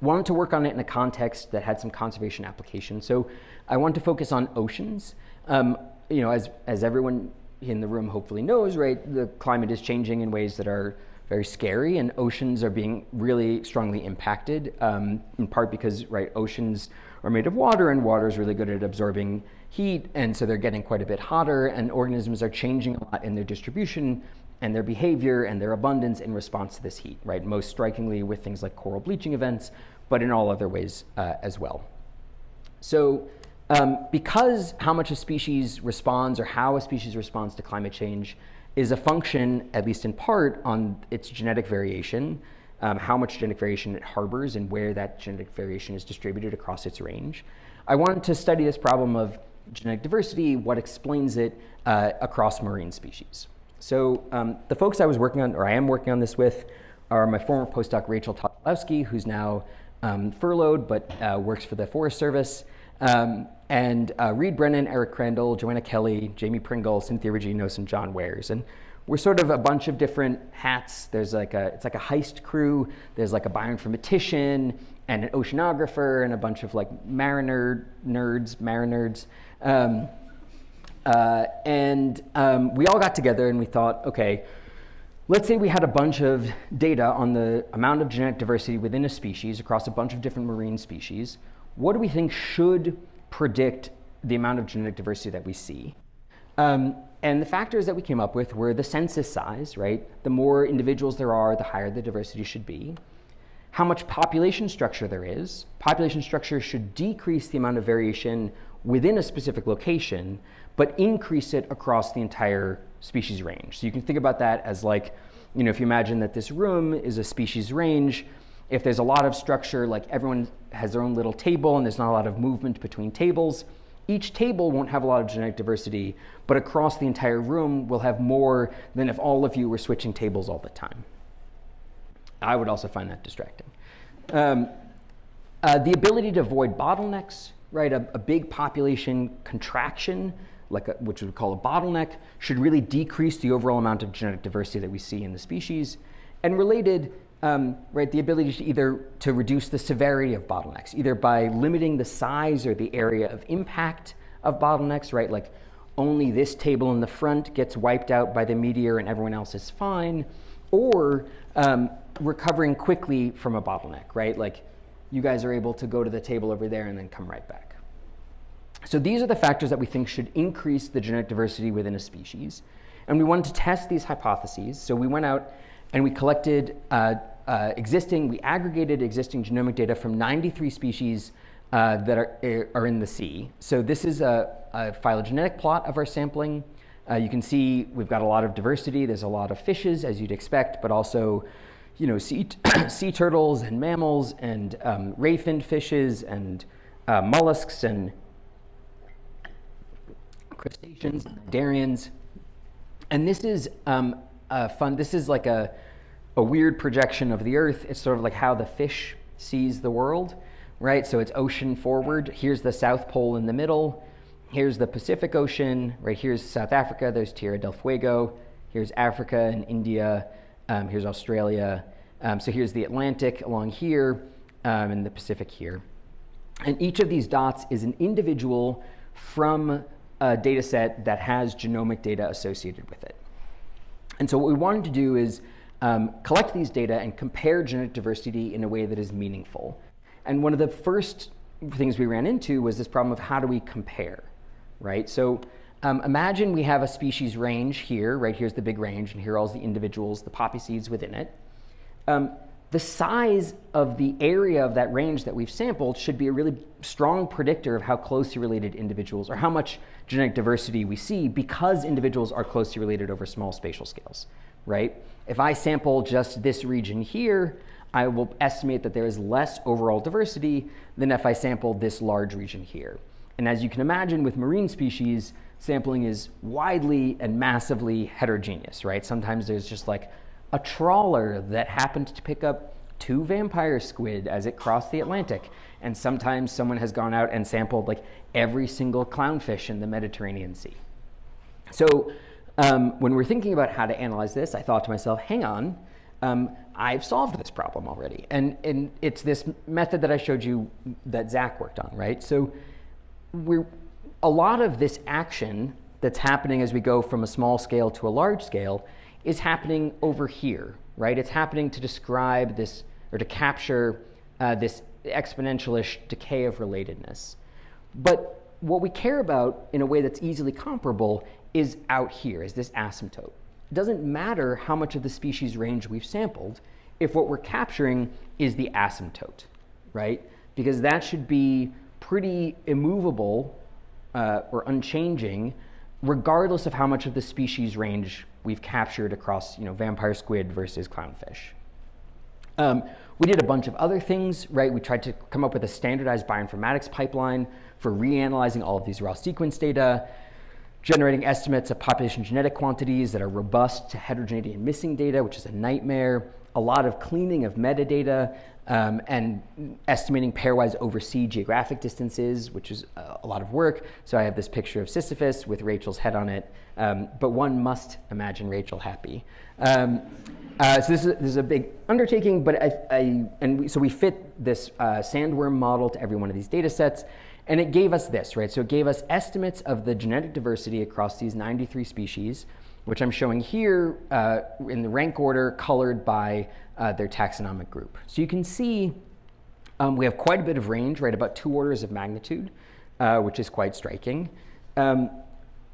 wanted to work on it in a context that had some conservation application. So I wanted to focus on oceans. As everyone in the room hopefully knows, right, the climate is changing in ways that are very scary, and oceans are being really strongly impacted, in part because, right, oceans are made of water, and water is really good at absorbing heat, and so they're getting quite a bit hotter, and organisms are changing a lot in their distribution and their behavior and their abundance in response to this heat, right? Most strikingly with things like coral bleaching events, but in all other ways as well. So because how much a species responds or how a species responds to climate change is a function, at least in part, on its genetic variation, how much genetic variation it harbors and where that genetic variation is distributed across its range. I wanted to study this problem of genetic diversity, what explains it across marine species. So the folks I was working on, or I am working on this with, are my former postdoc Rachel Tobolowski, who's now furloughed but works for the Forest Service, and Reed Brennan, Eric Crandall, Joanna Kelly, Jamie Pringle, Cynthia Reginos, and John Wares. And we're sort of a bunch of different hats. It's like a heist crew. There's like a bioinformatician and an oceanographer and a bunch of like mariner nerds. We all got together and we thought, okay, let's say we had a bunch of data on the amount of genetic diversity within a species across a bunch of different marine species. What do we think should predict the amount of genetic diversity that we see? And the factors that we came up with were the census size, right? The more individuals there are, the higher the diversity should be. How much population structure there is. Population structure should decrease the amount of variation within a specific location, but increase it across the entire species range. So you can think about that as like, if you imagine that this room is a species range, if there's a lot of structure, like everyone has their own little table and there's not a lot of movement between tables, each table won't have a lot of genetic diversity, but across the entire room will have more than if all of you were switching tables all the time. I would also find that distracting. The ability to avoid bottlenecks, right? A big population contraction, which we would call a bottleneck, should really decrease the overall amount of genetic diversity that we see in the species. And related, right, the ability to either to reduce the severity of bottlenecks, either by limiting the size or the area of impact of bottlenecks, right? Like only this table in the front gets wiped out by the meteor and everyone else is fine, or recovering quickly from a bottleneck, right? Like you guys are able to go to the table over there and then come right back. So these are the factors that we think should increase the genetic diversity within a species. And we wanted to test these hypotheses. So we went out and we collected we aggregated existing genomic data from 93 species that are in the sea. So this is a phylogenetic plot of our sampling. You can see we've got a lot of diversity. There's a lot of fishes, as you'd expect, but also, sea turtles and mammals and ray-finned fishes and mollusks and crustaceans, darians. And this is fun. This is like a weird projection of the Earth. It's sort of like how the fish sees the world, right? So it's ocean forward. Here's the South Pole in the middle. Here's the Pacific Ocean, right? Here's South Africa. There's Tierra del Fuego. Here's Africa and India. Here's Australia. So here's the Atlantic along here and the Pacific here. And each of these dots is an individual from a data set that has genomic data associated with it. And so what we wanted to do is collect these data and compare genetic diversity in a way that is meaningful. And one of the first things we ran into was this problem of how do we compare, right? So imagine we have a species range here, right? Here's the big range, and here are all the individuals, the poppy seeds within it. The size of the area of that range that we've sampled should be a really strong predictor of how closely related individuals or how much genetic diversity we see because individuals are closely related over small spatial scales, right? If I sample just this region here, I will estimate that there is less overall diversity than if I sample this large region here. And as you can imagine with marine species, sampling is widely and massively heterogeneous, right? Sometimes there's just like a trawler that happened to pick up 2 vampire squid as it crossed the Atlantic. And sometimes someone has gone out and sampled like every single clownfish in the Mediterranean Sea. So when we're thinking about how to analyze this, I thought to myself, hang on, I've solved this problem already. And it's this method that I showed you that Zach worked on, right? So a lot of this action that's happening as we go from a small scale to a large scale is happening over here, right? It's happening to describe this, or to capture this exponential-ish decay of relatedness. But what we care about in a way that's easily comparable is out here, is this asymptote. It doesn't matter how much of the species range we've sampled if what we're capturing is the asymptote, right? Because that should be pretty immovable or unchanging regardless of how much of the species range we've captured across, vampire squid versus clownfish. We did a bunch of other things, right? We tried to come up with a standardized bioinformatics pipeline for reanalyzing all of these raw sequence data, generating estimates of population genetic quantities that are robust to heterogeneity and missing data, which is a nightmare, a lot of cleaning of metadata, and estimating pairwise overseas geographic distances, which is a lot of work. So I have this picture of Sisyphus with Rachel's head on it, but one must imagine Rachel happy. So this is a big undertaking, but so we fit this sandworm model to every one of these data sets, and it gave us this, right? So it gave us estimates of the genetic diversity across these 93 species, which I'm showing here in the rank order colored by their taxonomic group. So you can see we have quite a bit of range, right? About 2 orders of magnitude, which is quite striking.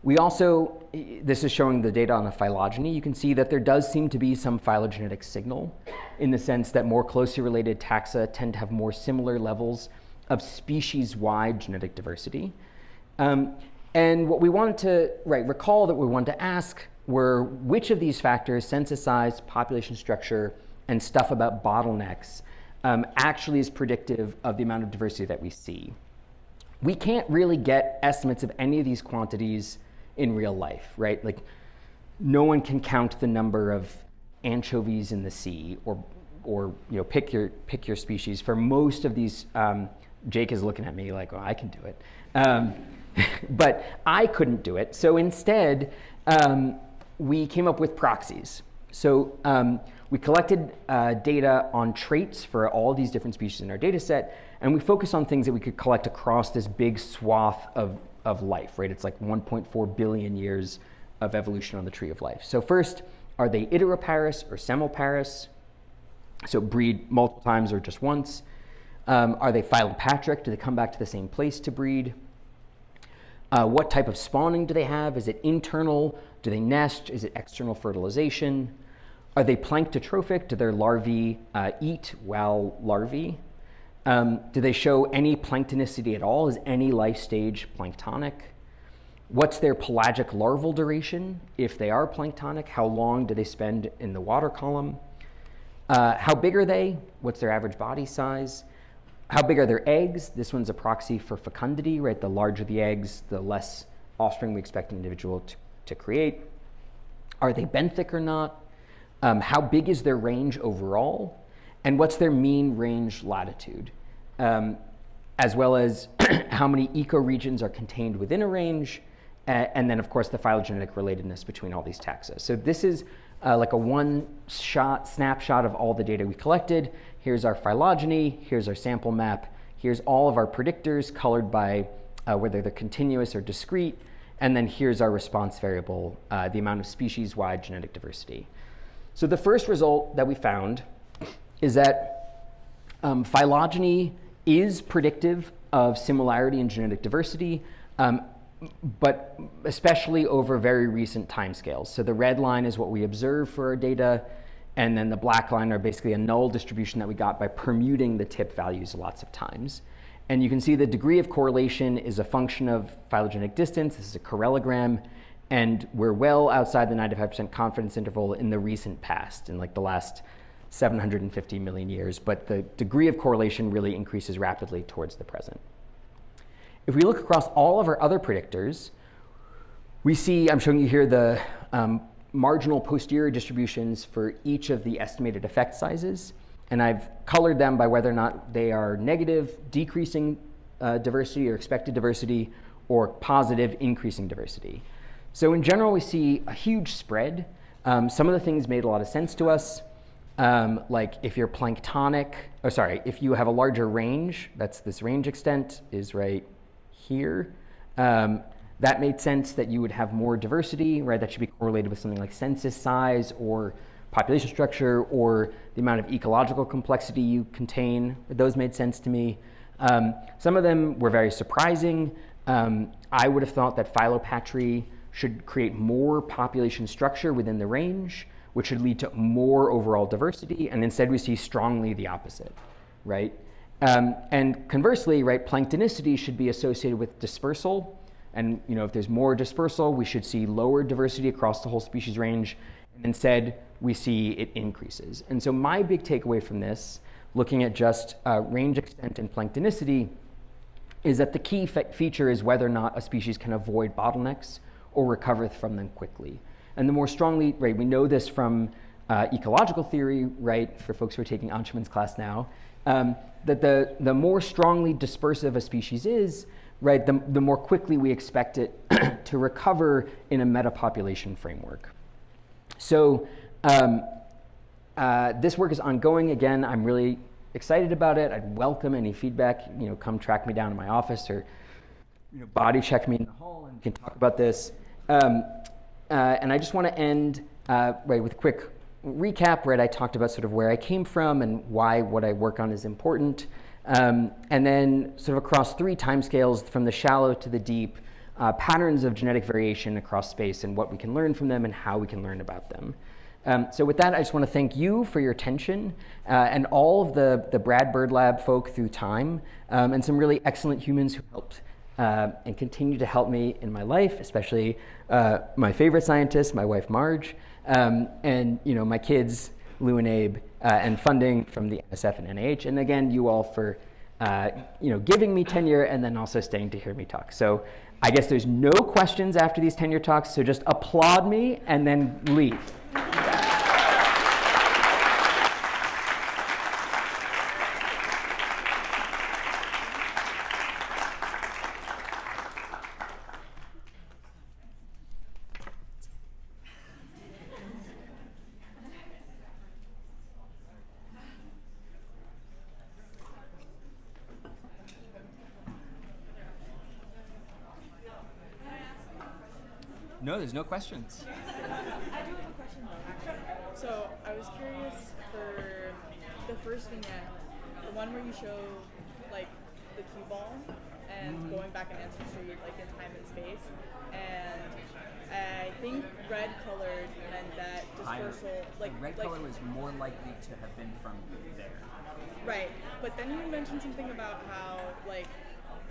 We also, this is showing the data on the phylogeny. You can see that there does seem to be some phylogenetic signal in the sense that more closely related taxa tend to have more similar levels of species-wide genetic diversity. And what we wanted to, recall that we wanted to ask were which of these factors, census size, population structure, and stuff about bottlenecks, actually is predictive of the amount of diversity that we see. We can't really get estimates of any of these quantities in real life, right? Like, no one can count the number of anchovies in the sea, or pick your species. For most of these, Jake is looking at me like, well, I can do it. But I couldn't do it. So instead, we came up with proxies. So we collected data on traits for all these different species in our data set, and we focused on things that we could collect across this big swath of life, right? It's like 1.4 billion years of evolution on the tree of life. So first, are they iteroparous or semoparous? So breed multiple times or just once. Are they philopatric? Do they come back to the same place to breed? What type of spawning do they have? Is it internal? Do they nest? Is it external fertilization? Are they planktotrophic? Do their larvae eat while larvae? Do they show any planktonicity at all? Is any life stage planktonic? What's their pelagic larval duration? If they are planktonic, how long do they spend in the water column? How big are they? What's their average body size? How big are their eggs? This one's a proxy for fecundity, right? The larger the eggs, the less offspring we expect an individual to create. Are they benthic or not? How big is their range overall? And what's their mean range latitude? As well as how many ecoregions are contained within a range, and then of course the phylogenetic relatedness between all these taxa. So this is like a one-shot snapshot of all the data we collected. Here's our phylogeny, here's our sample map, here's all of our predictors colored by whether they're continuous or discrete, and then here's our response variable, the amount of species-wide genetic diversity. So the first result that we found is that phylogeny is predictive of similarity in genetic diversity, but especially over very recent timescales. So the red line is what we observe for our data, and then the black line are basically a null distribution that we got by permuting the tip values lots of times. And you can see the degree of correlation is a function of phylogenetic distance. This is a correlogram, and we're well outside the 95% confidence interval in the recent past, in like the last 750 million years, but the degree of correlation really increases rapidly towards the present. If we look across all of our other predictors, we see, I'm showing you here the marginal posterior distributions for each of the estimated effect sizes, and I've colored them by whether or not they are negative, decreasing diversity or expected diversity, or positive, increasing diversity. So in general, we see a huge spread. Some of the things made a lot of sense to us. Like if you're planktonic, if you have a larger range, that's this range extent is right here. That made sense that you would have more diversity, right? That should be correlated with something like census size or population structure or the amount of ecological complexity you contain. Those made sense to me. Some of them were very surprising. I would have thought that phylopatry should create more population structure within the range, which should lead to more overall diversity, and instead we see strongly the opposite, right? And conversely, right, planktonicity should be associated with dispersal, and if there's more dispersal, we should see lower diversity across the whole species range, and instead we see it increases. And so my big takeaway from this, looking at just range extent and planktonicity, is that the key feature is whether or not a species can avoid bottlenecks or recover from them quickly. And the more strongly, right, we know this from ecological theory, right, for folks who are taking Anschuman's class now, that the more strongly dispersive a species is, right, the more quickly we expect it to recover in a metapopulation framework. So this work is ongoing. Again, I'm really excited about it. I'd welcome any feedback. Come track me down in my office or body check me in the hall and we can talk about this. And I just want to end right, with a quick recap, right? I talked about sort of where I came from and why what I work on is important. And then sort of across 3 timescales, from the shallow to the deep, patterns of genetic variation across space and what we can learn from them and how we can learn about them. So with that, I just want to thank you for your attention and all of the Bradburd Lab folk through time, and some really excellent humans who helped and continue to help me in my life, especially my favorite scientist, my wife Marge, and my kids, Lou and Abe, and funding from the NSF and NIH, and again, you all for giving me tenure and then also staying to hear me talk. So I guess there's no questions after these tenure talks, so just applaud me and then leave. No, there's no questions. I do have a question though, actually. So I was curious for the first vignette, the one where you show like the cue ball and going back in ancestry, like in time and space, and I think red colored meant that dispersal, red color was more likely to have been from there. right. But then you mentioned something about how like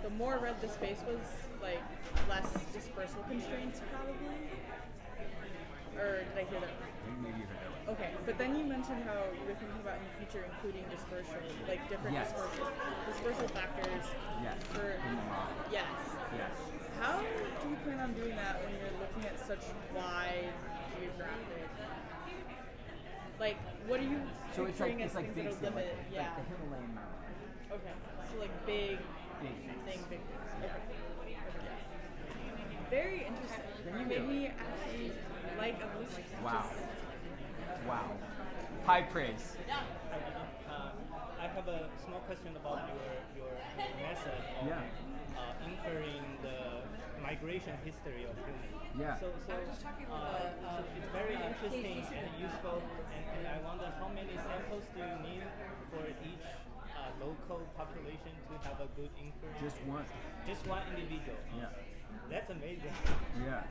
the more red the space was, like less dispersal constraints probably. Or did I hear that wrong? Maybe you heard that right. Okay, but then you mentioned how you were thinking about in the future including dispersal, like different Yes. dispersal factors. Yes. For In the model. yes. Yes. How do you plan on doing that when you're looking at such wide geographic? Like, what are you So picturing as like things big that are things, limited? like the Himalayan mountain. Okay, so like big Big things. big things. Okay. Very interesting. You made me actually like evolution. Wow. Wow. High praise. I have a small question about your method of inferring the migration history of humans. Yeah. So it's very interesting and useful, and I wonder how many samples do you need for each local population to have a good inference? Just one. Just one individual. Yeah. That's amazing. Yeah.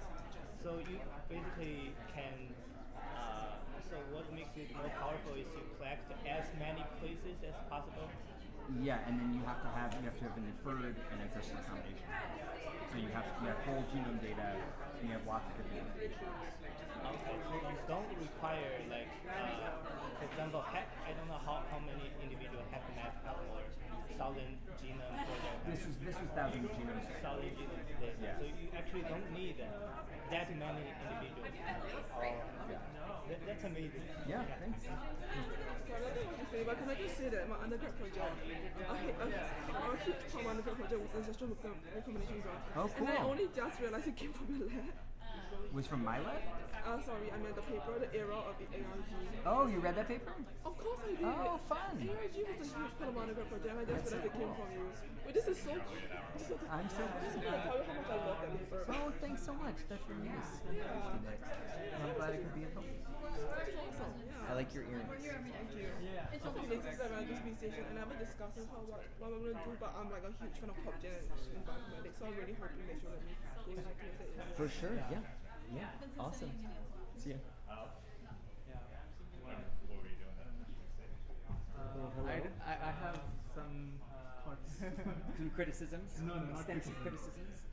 So you basically can. So what makes it more powerful is you collect as many places as possible. Yeah, and then you have to have an inferred and ancestral combination. So you have whole genome data, and you have lots of different information. Okay, so you don't require like, for example, I don't know how many individual HapMap have or 1,000 genome for their. This was 1,000 genomes. 1,000 genomes. Yeah. So you actually don't need that many individuals. That's amazing. Yeah, thanks. So I don't know what to say, but can I just say that my undergrad project, our huge part of my undergrad project was ancestral recombination graph. Oh, cool. And I only just realized it came from your lab. Was from my lab? Sorry, I meant the paper, the era of the ARG. Oh, you read that paper? Of course I did. Oh, fun. ARG was a huge part of my undergrad project, and I just realized it came from you. But this is so cool. I'm so I just want to tell you how much I love that paper. Oh, thanks so much. That's really nice. I'm glad I could be of help. That's awesome. Yeah. I like your earrings. Thank you. Yeah. It's something that exists around the space station, and I've been discussing what we're going to do, but I'm like a huge fan of PopGen and bioinformatics, so I'm really hoping they should let me go into it. For sure, yeah. Yeah, awesome. See ya. I have some thoughts. Some criticisms? No, not Extensive criticisms?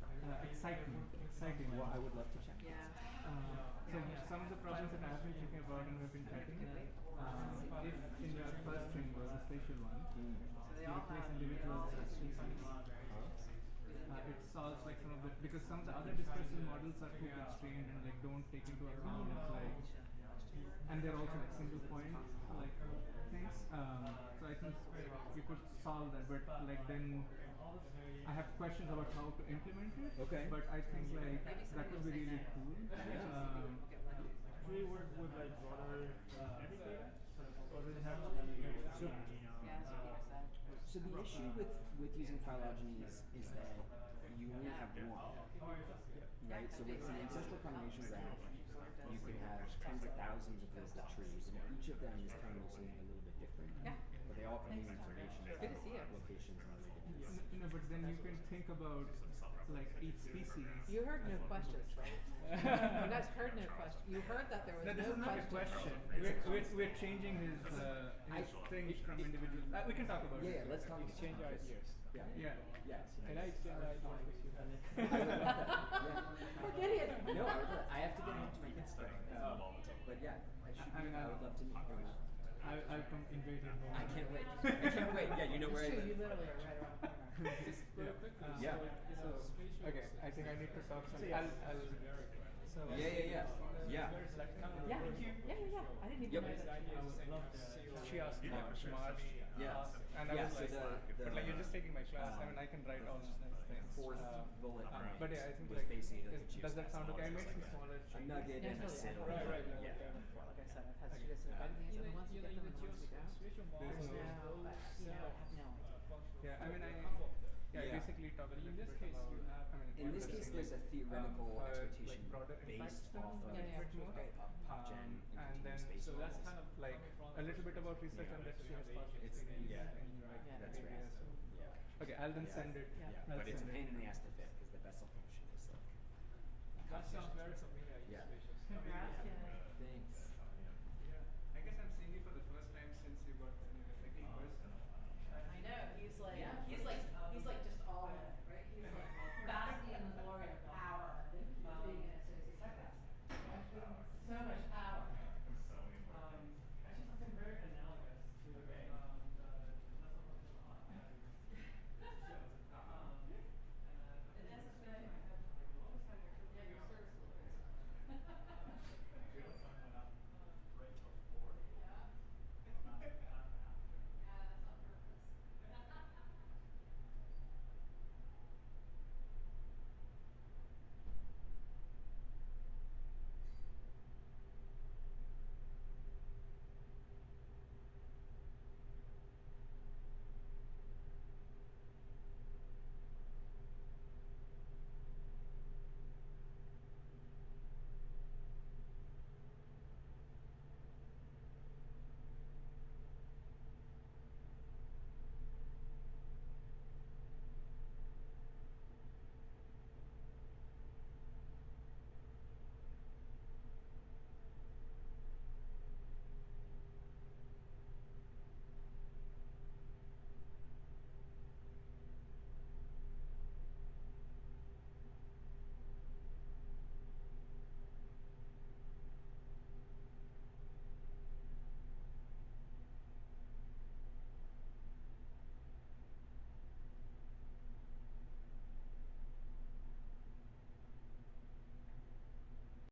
Exciting. Well, I would love to check. So some of the problems that I've been thinking about and we've been tracking, if in your first string was a spatial one, you replace individuals as species. It solves like some of the, because some of the other dispersal models are too constrained and like don't take into account like, and they're also like single point like things. So I think you could solve that, but like then I have questions about how to implement it. Okay. But I think like that would be really cool. Do you work with like broader data? Or does it have So the issue with using phylogenies is that you only have one, right? So with an ancestral combination graph, you could have tens of thousands of local trees, and each of them is telling you something a little bit different. Yeah. But they all contain information Good to see you. about locations and other different. No, but then you can think about like each species. You heard no questions, right? You guys heard no question. You heard that there was No, this is no not a question. We're changing his thing from individual. We can talk about Yeah, it. let's talk exchange about ideas? Yeah. Yes. Can I exchange ideas with you? I would love that. Poor Gideon. Yeah. No, I have to get home to my kids today. But yeah, I would love to meet you. I'll come invade your home. I can't wait. I can't wait. Yeah, you know where I It's true, you live. literally are right around the corner. Just real quick. Yeah. Okay, I think I need to talk some. Yeah. Yeah. Yeah, yeah. I didn't even Yep. know that. I would love to. She asked March. Yeah. And I Yeah, was so like, but like you're just taking my class. I mean, I can write all these things. Fourth bullet point But yeah, I think was like, basically that you does that use sound okay? I made like some a- smaller a changes. nugget Yeah, and a totally. sieve. Right. Yeah. Like I said, I've had students who have these, and once you get them and once you don't, There's there's no. no, I have no idea. Yeah, I mean, I Yeah. basically talked a little bit about. I mean, in this case, there's a theoretical for, expectation like, broader based impact off of a little bit more. PopGen And then, space so that's models. kind of like a little bit about research and that she has past It's experience yeah, in like that's right. areas. Yeah. Okay, I'll then send it. Yeah. I'll But it's a send pain it. in the ass to fit because the Bessel function is like. That sounds very familiar. Yeah. Congrats, Gideon. Thanks. I guess I'm seeing you for the first time since you got the like in person. I know, he's like